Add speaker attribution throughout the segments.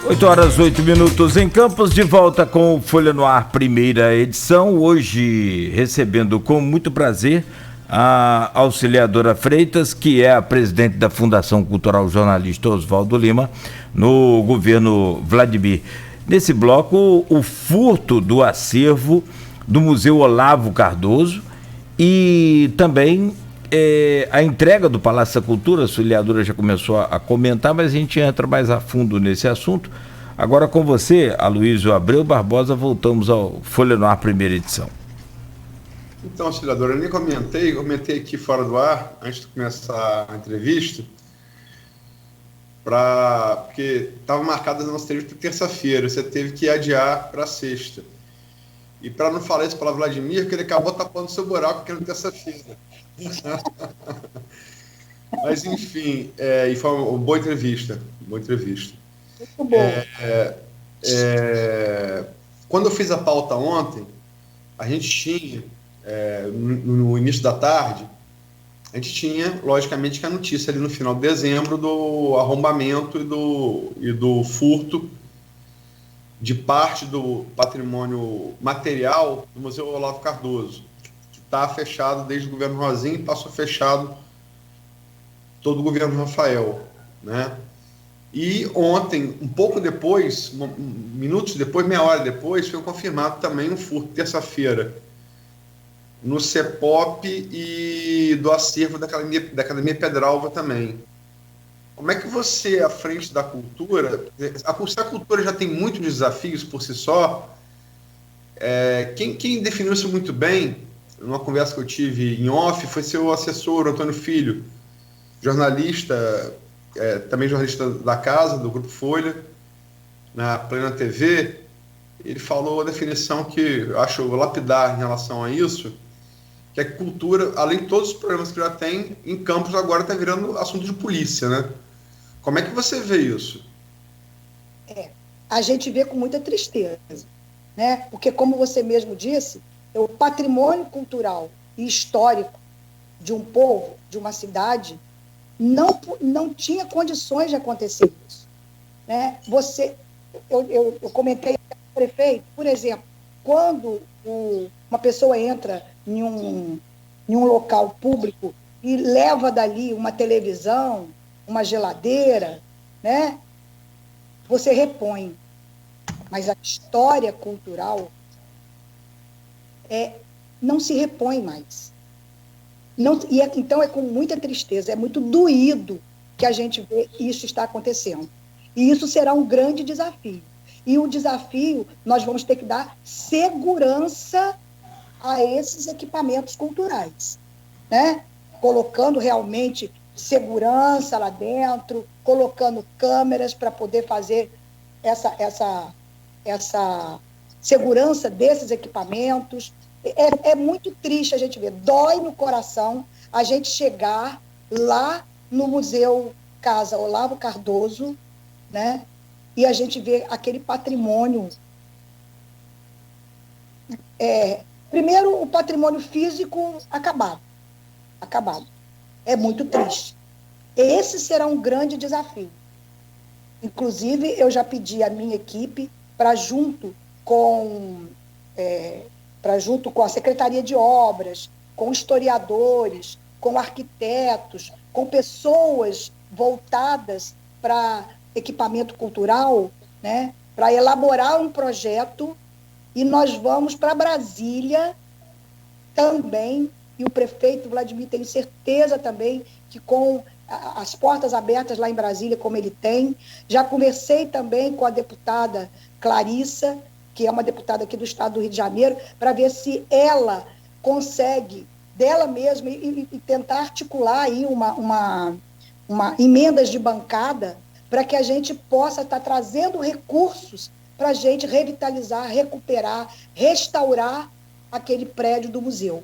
Speaker 1: 8 horas 8 minutos em Campos, de volta com o Folha no Ar, primeira edição. Hoje recebendo com muito prazer a Auxiliadora Freitas, que é a presidente da Fundação Cultural Jornalista Oswaldo Lima, no governo Vladimir. Nesse bloco, o furto do acervo do Museu Olavo Cardoso e também a entrega do Palácio da Cultura. A auxiliadora já começou a comentar, mas a gente entra mais a fundo nesse assunto. Agora com você, Aloysio Abreu Barbosa, voltamos ao Folha no Ar, primeira edição.
Speaker 2: Então, auxiliadora, eu nem comentei aqui fora do ar, antes de começar a entrevista, porque estava marcada a nossa entrevista para terça-feira, você teve que adiar para sexta. E para não falar isso para Vladimir, porque ele acabou tapando seu buraco aqui na terça-feira. Mas, enfim, e foi uma boa entrevista. Muito bom. Quando eu fiz a pauta ontem, a gente tinha, no início da tarde, a gente tinha, logicamente, que a notícia ali no final de dezembro do arrombamento e do furto de parte do patrimônio material do Museu Olavo Cardoso, que está fechado desde o governo Rosinha e passou fechado todo o governo Rafael, né? E ontem, um pouco depois, minutos depois, meia hora depois, foi confirmado também um furto, terça-feira, no CEPOP e do acervo da Academia Pedralva também. Como é que você, à frente da cultura, a cultura já tem muitos desafios por si só, quem definiu isso muito bem, numa conversa que eu tive em off, foi seu assessor, Antônio Filho, jornalista, também jornalista da casa, do Grupo Folha, na Plena TV. Ele falou a definição que eu acho lapidar em relação a isso, que a cultura, além de todos os problemas que já tem, em Campos agora está virando assunto de polícia, né? Como é que você vê isso?
Speaker 3: A gente vê com muita tristeza, né? Porque, como você mesmo disse, o patrimônio cultural e histórico de um povo, de uma cidade, não tinha condições de acontecer isso, né? Eu comentei com o prefeito, por exemplo, quando uma pessoa entra em um local público e leva dali uma televisão, uma geladeira, né? Você repõe. Mas a história cultural não se repõe mais. Então é com muita tristeza, é muito doído que a gente vê isso está acontecendo. E isso será um grande desafio. E o desafio, nós vamos ter que dar segurança a esses equipamentos culturais, né? Colocando realmente segurança lá dentro, colocando câmeras para poder fazer essa segurança desses equipamentos. É muito triste a gente ver, dói no coração a gente chegar lá no Museu Casa Olavo Cardoso, né? E a gente ver aquele patrimônio. Primeiro, o patrimônio físico acabado. É muito triste. Esse será um grande desafio. Inclusive, eu já pedi à minha equipe para junto com a Secretaria de Obras, com historiadores, com arquitetos, com pessoas voltadas para equipamento cultural, né, para elaborar um projeto, e nós vamos para Brasília também, e o prefeito Vladimir tem certeza também que com as portas abertas lá em Brasília, como ele tem. Já conversei também com a deputada Clarissa, que é uma deputada aqui do estado do Rio de Janeiro, para ver se ela consegue, dela mesma, e tentar articular aí uma emendas de bancada para que a gente possa estar trazendo recursos para a gente revitalizar, recuperar, restaurar aquele prédio do museu.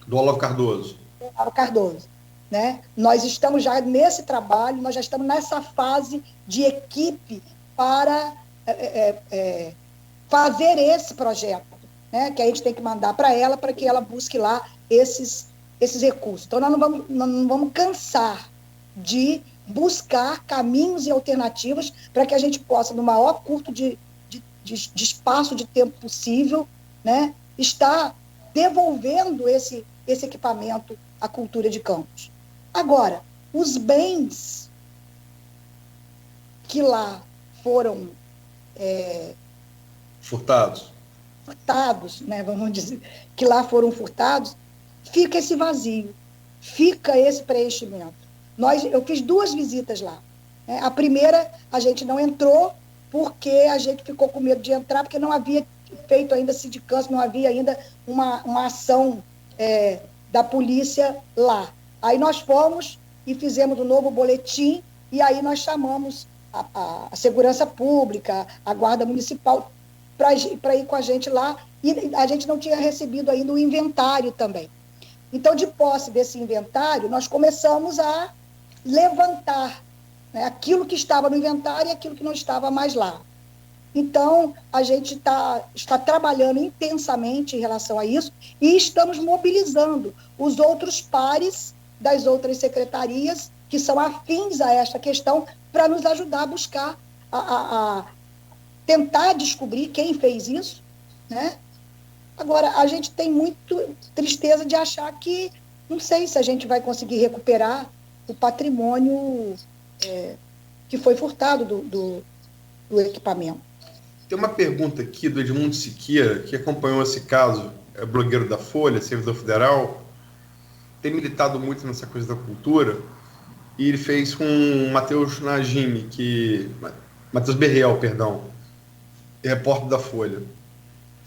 Speaker 2: Do Olavo Cardoso.
Speaker 3: Olavo Cardoso, né? Nós estamos já nesse trabalho, nós já estamos nessa fase de equipe para fazer esse projeto, né? Que a gente tem que mandar para ela, para que ela busque lá esses recursos. Então, nós não vamos cansar de buscar caminhos e alternativas para que a gente possa, no maior curto de espaço de tempo possível, né, estar devolvendo esse equipamento à cultura de Campos. Agora, os bens que lá foram
Speaker 2: furtados,
Speaker 3: né, vamos dizer, que lá foram furtados, fica esse vazio, fica esse preenchimento. Eu fiz 2 visitas lá. Né? A primeira, a gente não entrou porque a gente ficou com medo de entrar, porque não havia feito ainda sindicância, não havia ainda uma ação da polícia lá. Aí nós fomos e fizemos um novo boletim, e aí nós chamamos a segurança pública, a guarda municipal, para ir com a gente lá, e a gente não tinha recebido ainda o inventário também. Então, de posse desse inventário, nós começamos a levantar, né, aquilo que estava no inventário e aquilo que não estava mais lá. Então, a gente está trabalhando intensamente em relação a isso e estamos mobilizando os outros pares das outras secretarias que são afins a esta questão para nos ajudar a buscar, a tentar descobrir quem fez isso, né? Agora, a gente tem muito tristeza de achar que, não sei se a gente vai conseguir recuperar o patrimônio que foi furtado do equipamento.
Speaker 2: Tem uma pergunta aqui do Edmundo Siqueira, que acompanhou esse caso, é blogueiro da Folha, servidor federal, tem militado muito nessa coisa da cultura, e ele fez com o Matheus Najimi, Matheus Berriel, perdão, repórter da Folha.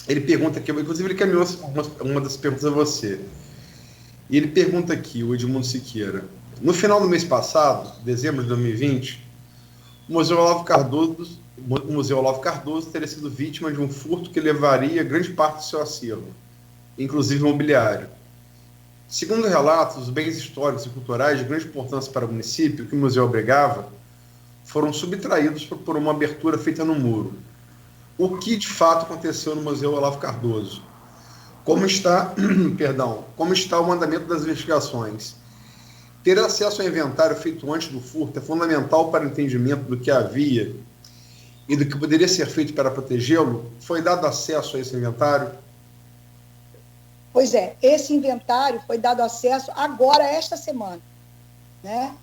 Speaker 2: Ele pergunta aqui, inclusive ele caminhou uma das perguntas a você. E ele pergunta aqui, o Edmundo Siqueira, no final do mês passado, dezembro de 2020, o Museu Olavo Cardoso teria sido vítima de um furto que levaria grande parte do seu acervo, inclusive imobiliário. Segundo relatos, os bens históricos e culturais de grande importância para o município, que o museu abrigava, foram subtraídos por uma abertura feita no muro. O que de fato aconteceu no Museu Olavo Cardoso? Como está o andamento das investigações? Ter acesso ao inventário feito antes do furto é fundamental para o entendimento do que havia e do que poderia ser feito para protegê-lo? Foi dado acesso a esse inventário?
Speaker 3: Pois é, esse inventário foi dado acesso agora, esta semana, né?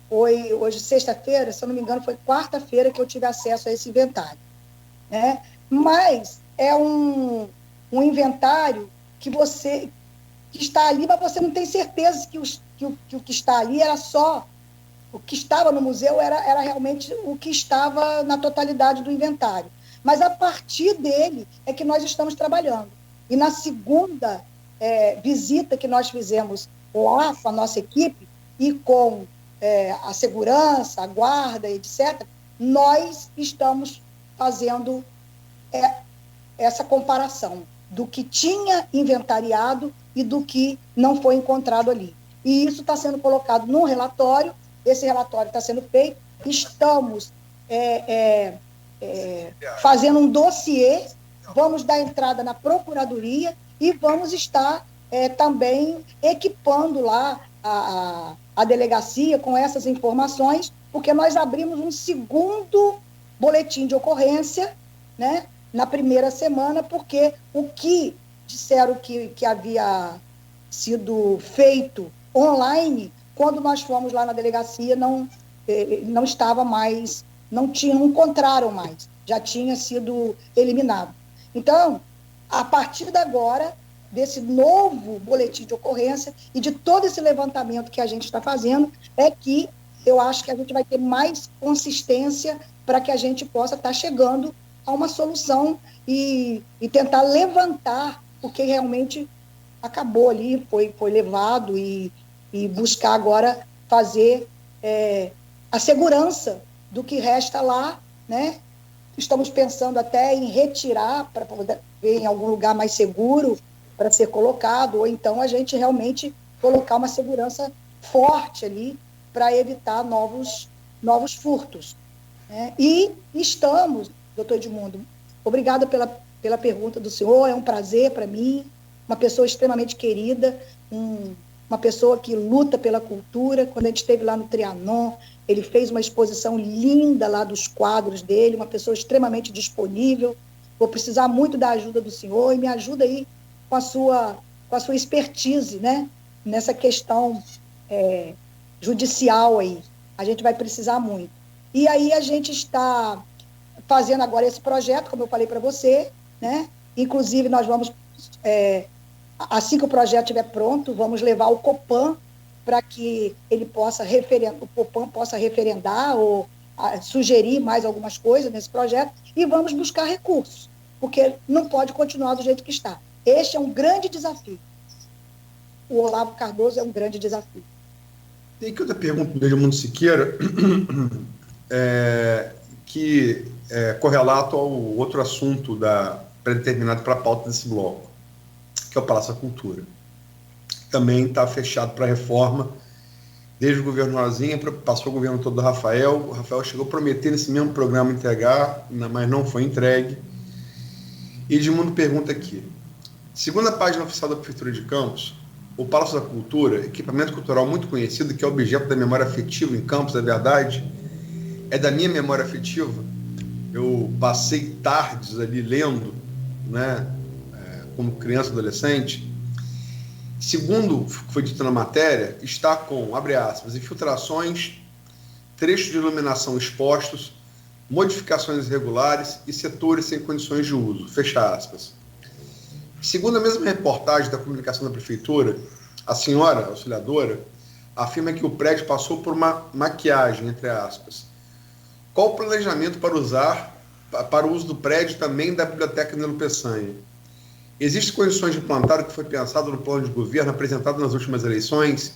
Speaker 3: Hoje, sexta-feira, se eu não me engano, foi quarta-feira que eu tive acesso a esse inventário, né? Mas é um inventário que está ali, mas você não tem certeza que o que está ali era só o que estava no museu, era realmente o que estava na totalidade do inventário. Mas a partir dele é que nós estamos trabalhando. E na segunda visita que nós fizemos lá com a nossa equipe e com a segurança, a guarda, etc., nós estamos fazendo essa comparação do que tinha inventariado e do que não foi encontrado ali. E isso está sendo colocado num relatório, esse relatório está sendo feito, estamos fazendo um dossiê, vamos dar entrada na Procuradoria e vamos estar também equipando lá a delegacia com essas informações, porque nós abrimos um segundo boletim de ocorrência, né, na primeira semana, porque o que disseram que havia sido feito online, quando nós fomos lá na delegacia, não estava mais, não encontraram mais, já tinha sido eliminado. Então, a partir de agora, desse novo boletim de ocorrência e de todo esse levantamento que a gente está fazendo, é que eu acho que a gente vai ter mais consistência para que a gente possa estar chegando a uma solução e tentar levantar o que realmente acabou ali, foi levado e buscar agora fazer a segurança do que resta lá, né? Estamos pensando até em retirar para poder ver em algum lugar mais seguro para ser colocado, ou então a gente realmente colocar uma segurança forte ali para evitar novos furtos, né? E estamos, doutor Edmundo, obrigada pela pergunta do senhor, é um prazer para mim, uma pessoa extremamente querida, um uma pessoa que luta pela cultura. Quando a gente esteve lá no Trianon, ele fez uma exposição linda lá dos quadros dele, uma pessoa extremamente disponível. Vou precisar muito da ajuda do senhor e me ajuda aí com a sua expertise, né? Nessa questão judicial aí. A gente vai precisar muito. E aí a gente está fazendo agora esse projeto, como eu falei para você, né? Inclusive nós vamos, assim que o projeto estiver pronto, vamos levar o Copan para que ele possa o Copan possa referendar ou sugerir mais algumas coisas nesse projeto, e vamos buscar recursos, porque não pode continuar do jeito que está. Este é um grande desafio. O Olavo Cardoso é um grande desafio.
Speaker 2: Tem aqui outra pergunta do Edmundo Siqueira, que é correlato ao outro assunto pré-determinado para a pauta desse bloco, que é o Palácio da Cultura. Também está fechado para reforma desde o governo Rosinha, passou o governo todo do Rafael. O Rafael chegou a prometer nesse mesmo programa entregar, mas não foi entregue. E Edmundo pergunta aqui: segundo a página oficial da Prefeitura de Campos, o Palácio da Cultura, equipamento cultural muito conhecido, que é objeto da memória afetiva em Campos, é verdade? É da minha memória afetiva. Eu passei tardes ali lendo, né, como criança e adolescente. Segundo o que foi dito na matéria, está com, abre aspas, infiltrações, trechos de iluminação expostos, modificações irregulares e setores sem condições de uso, fecha aspas. Segundo a mesma reportagem da comunicação da Prefeitura, a senhora auxiliadora afirma que o prédio passou por uma maquiagem, entre aspas. Qual o planejamento para o uso do prédio também da Biblioteca Nilo Peçanha? Existem condições de implantar o que foi pensado no plano de governo apresentado nas últimas eleições?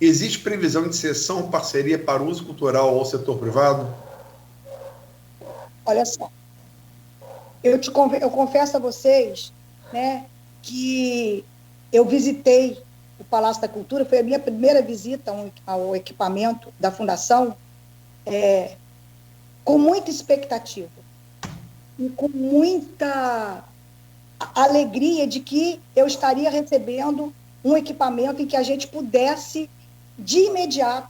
Speaker 2: Existe previsão de cessão ou parceria para o uso cultural ao setor privado?
Speaker 3: Olha só, eu confesso a vocês, né, que eu visitei o Palácio da Cultura, foi a minha primeira visita ao equipamento da Fundação, com muita expectativa e com muita alegria de que eu estaria recebendo um equipamento em que a gente pudesse, de imediato,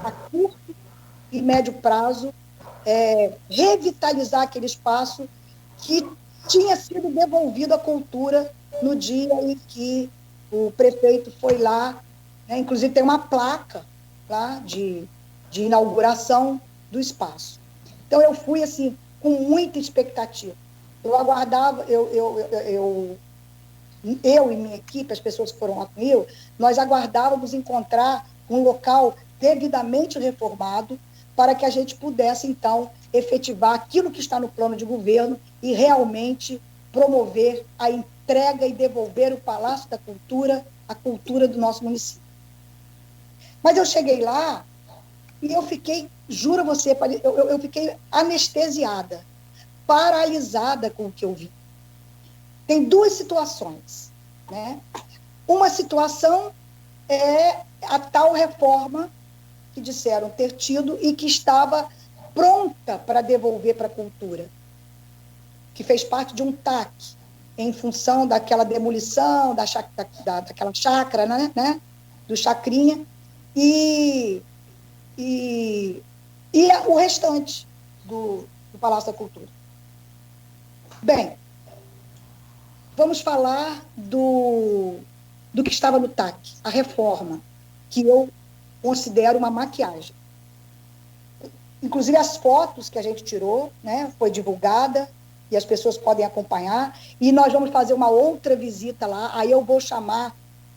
Speaker 3: a curto e médio prazo, revitalizar aquele espaço que tinha sido devolvido à cultura no dia em que o prefeito foi lá, né? Inclusive tem uma placa lá de inauguração do espaço. Então eu fui assim com muita expectativa. Eu aguardava, eu e minha equipe, as pessoas que foram lá comigo, nós aguardávamos encontrar um local devidamente reformado para que a gente pudesse, então, efetivar aquilo que está no plano de governo e realmente promover a entrega e devolver o Palácio da Cultura à cultura do nosso município. Mas eu cheguei lá e eu fiquei, juro a você, eu fiquei anestesiada, paralisada com o que eu vi. Tem duas situações, né? Uma situação é a tal reforma que disseram ter tido e que estava pronta para devolver para a cultura, que fez parte de um TAC, em função daquela demolição daquela chácara, né? Do Chacrinha, e o restante do Palácio da Cultura. Bem, vamos falar do que estava no TAC, a reforma, que eu considero uma maquiagem. Inclusive as fotos que a gente tirou, né, foi divulgada e as pessoas podem acompanhar, e nós vamos fazer uma outra visita lá, aí eu vou chamar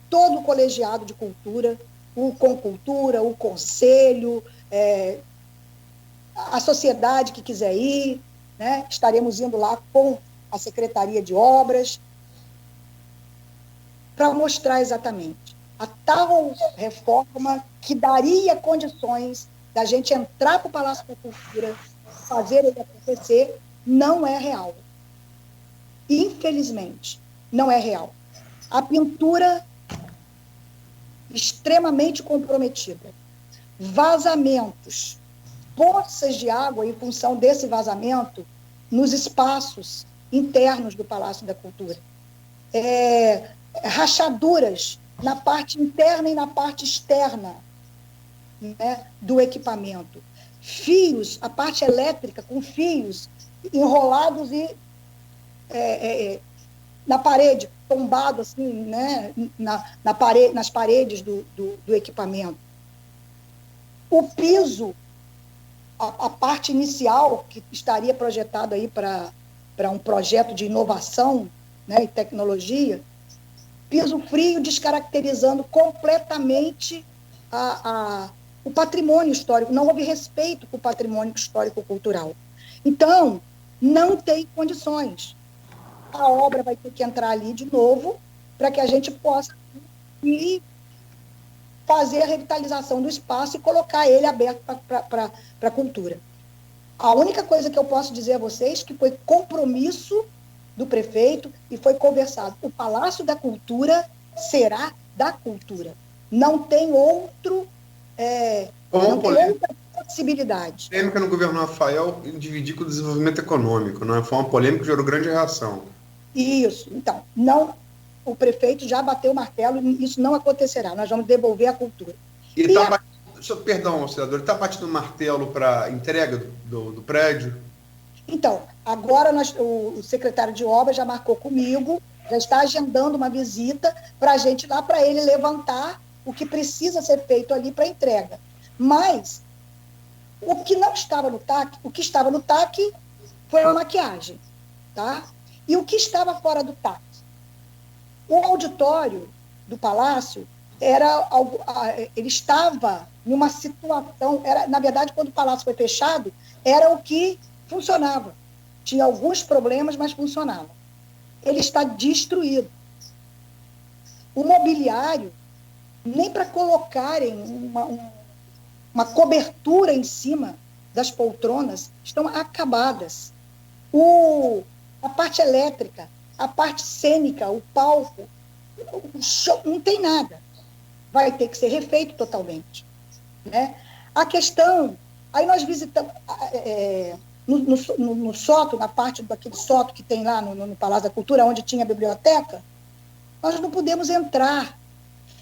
Speaker 3: todo o colegiado de cultura, o Concultura, o conselho, a sociedade que quiser ir, né, estaremos indo lá com a Secretaria de Obras, para mostrar exatamente a tal reforma que daria condições da gente entrar para o Palácio da Cultura, fazer ele acontecer, não é real. Infelizmente, não é real. A pintura extremamente comprometida, vazamentos, poças de água em função desse vazamento nos espaços internos do Palácio da Cultura, rachaduras na parte interna e na parte externa, né, do equipamento. Fios, a parte elétrica com fios enrolados e na parede, tombado assim, né, nas paredes do equipamento. O piso, a parte inicial, que estaria projetado aí para um projeto de inovação, né, e tecnologia, piso frio, descaracterizando completamente o patrimônio histórico. Não houve respeito para o patrimônio histórico-cultural. Então, não tem condições. A obra vai ter que entrar ali de novo para que a gente possa ir fazer a revitalização do espaço e colocar ele aberto para a cultura. A única coisa que eu posso dizer a vocês que foi compromisso do prefeito e foi conversado. O Palácio da Cultura será da cultura. Não tem outra possibilidade.
Speaker 2: Polêmica no governo Rafael em dividir com o desenvolvimento econômico, não é? Foi uma polêmica que gerou grande reação.
Speaker 3: Isso. Então, não, o prefeito já bateu o martelo e isso não acontecerá. Nós vamos devolver a cultura.
Speaker 2: Perdão, senador, ele está batendo o martelo para entrega do prédio?
Speaker 3: Então, agora o secretário de obras já marcou comigo, já está agendando uma visita para a gente ir lá, para ele levantar o que precisa ser feito ali para entrega. Mas o que não estava no TAC, o que estava no TAC foi a maquiagem, tá? E o que estava fora do TAC? O auditório do Palácio ele estava numa situação, na verdade, quando o Palácio foi fechado, era o que funcionava. Tinha alguns problemas, mas funcionava. Ele está destruído. O mobiliário, nem para colocarem uma cobertura em cima das poltronas, estão acabadas. A parte elétrica, a parte cênica, o palco, o show, não tem nada. Vai ter que ser refeito totalmente, né? A questão... Aí nós visitamos... No sótão, na parte daquele sótão que tem lá no Palácio da Cultura, onde tinha a biblioteca, nós não pudemos entrar.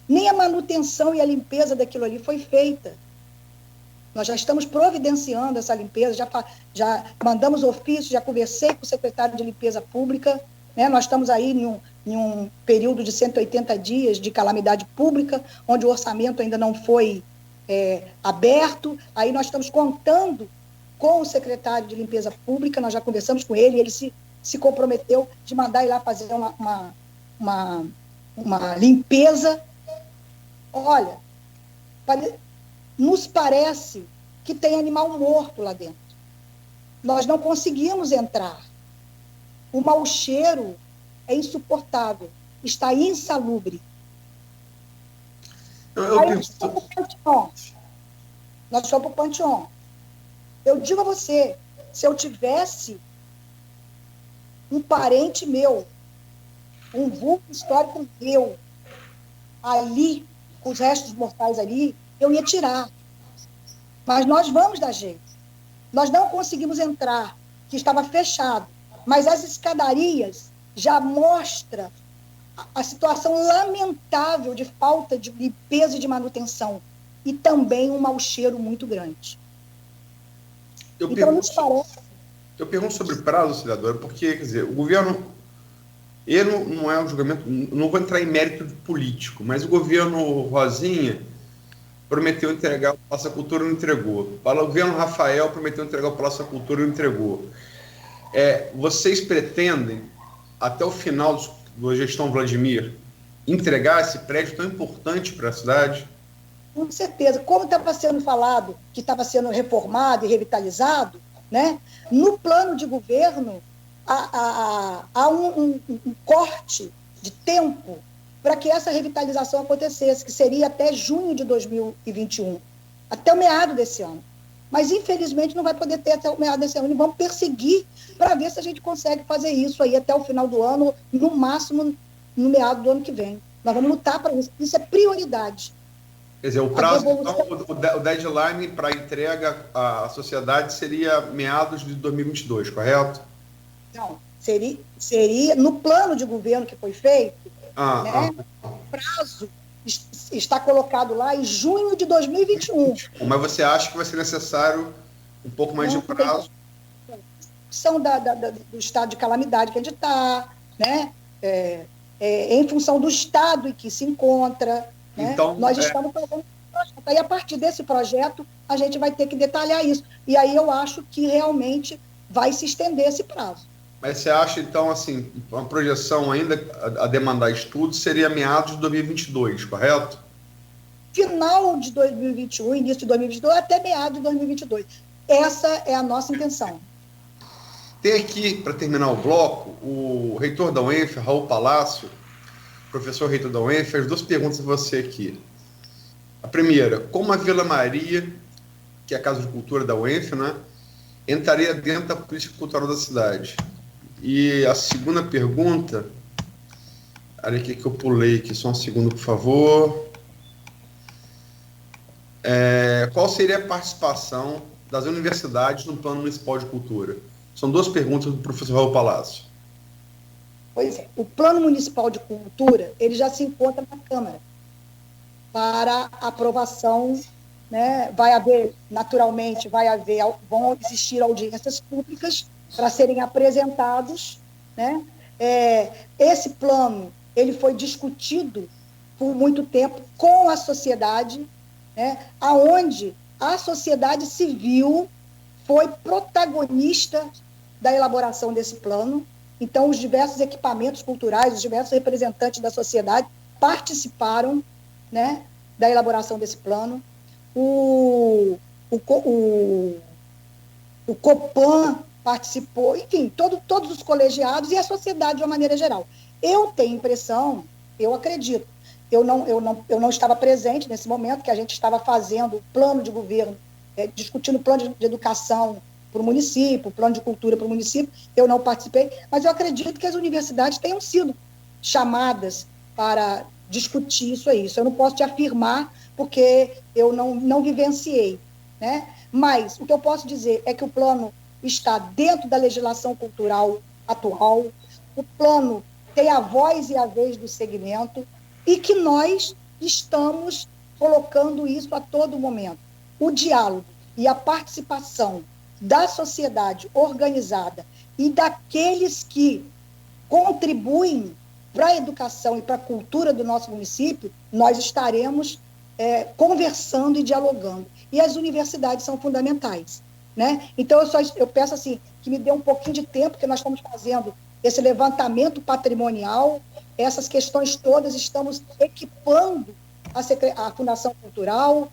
Speaker 3: Nem a manutenção e a limpeza daquilo ali foi feita. Nós já estamos providenciando essa limpeza, já mandamos ofício, já conversei com o secretário de Limpeza Pública, né? Nós estamos aí em um período de 180 dias de calamidade pública, onde o orçamento ainda não foi aberto. Aí nós estamos contando com o secretário de Limpeza Pública, nós já conversamos com ele, ele se comprometeu de mandar ir lá fazer uma limpeza. Olha, nos parece que tem animal morto lá dentro. Nós não conseguimos entrar. O mau cheiro é insuportável, está insalubre. Nós fomos para o Panteão. Eu digo a você, se eu tivesse um parente meu, um vulto histórico meu, ali, com os restos mortais ali, eu ia tirar. Mas nós vamos dar jeito. Nós não conseguimos entrar, que estava fechado. Mas as escadarias já mostram a situação lamentável de falta de limpeza e de manutenção. E também um mau cheiro muito grande.
Speaker 2: Eu pergunto sobre prazo, senadora, porque, quer dizer, o governo, ele não é um julgamento, não vou entrar em mérito político, mas o governo Rosinha prometeu entregar o Palácio da Cultura e não entregou. O governo Rafael prometeu entregar o Palácio da Cultura e não entregou. Vocês pretendem, até o final da gestão Vladimir, entregar esse prédio tão importante para a cidade?
Speaker 3: Com certeza. Como estava sendo falado que estava sendo reformado e revitalizado, né? No plano de governo, há um corte de tempo para que essa revitalização acontecesse, que seria até junho de 2021, até o meado desse ano. Mas, infelizmente, não vai poder ter até o meado desse ano. E vamos perseguir para ver se a gente consegue fazer isso aí até o final do ano, no máximo no meado do ano que vem. Nós vamos lutar para isso. Isso é prioridade.
Speaker 2: Quer dizer, o prazo, então, o deadline para entrega à sociedade seria meados de 2022, correto?
Speaker 3: Não, seria no plano de governo que foi feito, o prazo está colocado lá em junho de 2021.
Speaker 2: Mas você acha que vai ser necessário um pouco mais de prazo?
Speaker 3: São do estado de calamidade que a gente está, né? Em função do estado em que se encontra, né?
Speaker 2: Então,
Speaker 3: nós estamos fazendo um projeto. Aí, a partir desse projeto, a gente vai ter que detalhar isso. E aí eu acho que realmente vai se estender esse prazo.
Speaker 2: Mas você acha, então, assim, uma projeção ainda a demandar estudos seria meados de 2022, correto?
Speaker 3: Final de 2021, início de 2022, até meados de 2022. Essa é a nossa intenção.
Speaker 2: Tem aqui, para terminar o bloco, o reitor da UENF, Raul Palácio, professor reitor da UENF, fez 2 perguntas a você aqui. A primeira, como a Vila Maria, que é a Casa de Cultura da UENF, né, entraria dentro da política cultural da cidade? E a segunda pergunta, olha aqui que eu pulei aqui, só um segundo, por favor. Qual seria a participação das universidades no Plano Municipal de Cultura? São 2 perguntas do professor Raul Palácio.
Speaker 3: Pois é, o Plano Municipal de Cultura, ele já se encontra na Câmara para aprovação, né? Naturalmente, vão existir audiências públicas para serem apresentados, né? Esse plano, ele foi discutido por muito tempo com a sociedade, né? Aonde a sociedade civil foi protagonista da elaboração desse plano. Então, os diversos equipamentos culturais, os diversos representantes da sociedade participaram, né, da elaboração desse plano. O Copan participou, enfim, todos os colegiados e a sociedade de uma maneira geral. Eu tenho impressão, eu acredito, eu não estava presente nesse momento, que a gente estava fazendo o plano de governo, discutindo o plano de educação para o município, o plano de cultura para o município, eu não participei, mas eu acredito que as universidades tenham sido chamadas para discutir isso aí. Isso eu não posso te afirmar, porque eu não vivenciei, né? Mas o que eu posso dizer é que o plano está dentro da legislação cultural atual, o plano tem a voz e a vez do segmento, e que nós estamos colocando isso a todo momento. O diálogo e a participação da sociedade organizada e daqueles que contribuem para a educação e para a cultura do nosso município, nós estaremos conversando e dialogando. E as universidades são fundamentais, né? Então, eu peço assim, que me dê um pouquinho de tempo, porque nós estamos fazendo esse levantamento patrimonial, essas questões todas, estamos equipando a Fundação Cultural,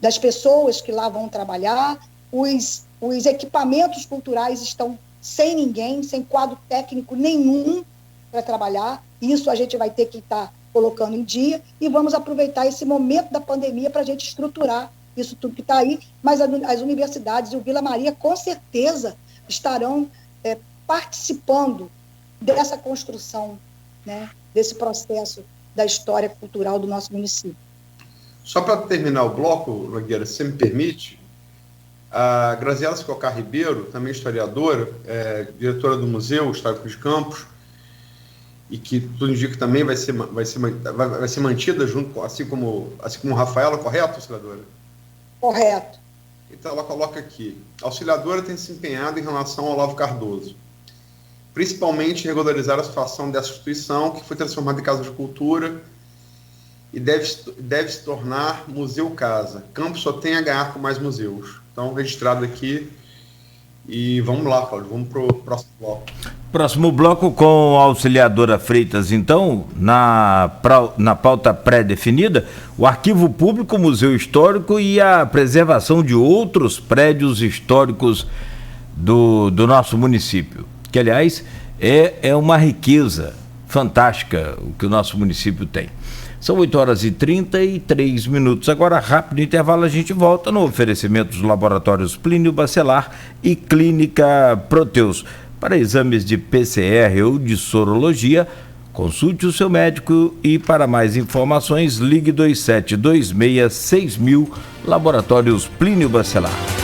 Speaker 3: das pessoas que lá vão trabalhar, os equipamentos culturais estão sem ninguém, sem quadro técnico nenhum para trabalhar. Isso a gente vai ter que estar colocando em dia, e vamos aproveitar esse momento da pandemia para a gente estruturar isso tudo que está aí, mas as universidades e o Vila Maria, com certeza, estarão participando dessa construção, né, desse processo da história cultural do nosso município.
Speaker 2: Só para terminar o bloco, Nogueira, se você me permite, a Graziela Sicocar Ribeiro, também historiadora, diretora do Museu Histórico de Campos, e que tudo indica que também vai ser mantida junto, assim como Rafaela, correto, auxiliadora?
Speaker 3: Correto.
Speaker 2: Então ela coloca aqui: a auxiliadora tem se empenhado em relação ao Olavo Cardoso, principalmente regularizar a situação dessa instituição, que foi transformada em Casa de Cultura e deve se tornar museu-casa. Campos só tem a ganhar com mais museus. Então, registrado aqui. E vamos lá, Cláudio, vamos para o próximo bloco.
Speaker 1: Próximo bloco com a auxiliadora Freitas, então, na pauta pré-definida, o arquivo público, o museu histórico e a preservação de outros prédios históricos do nosso município, que, aliás, é uma riqueza fantástica o que o nosso município tem. São 8h33. Agora, rápido intervalo, a gente volta no oferecimento dos laboratórios Plínio Bacelar e Clínica Proteus. Para exames de PCR ou de sorologia, consulte o seu médico e, para mais informações, ligue 2726-6000, Laboratórios Plínio Bacelar.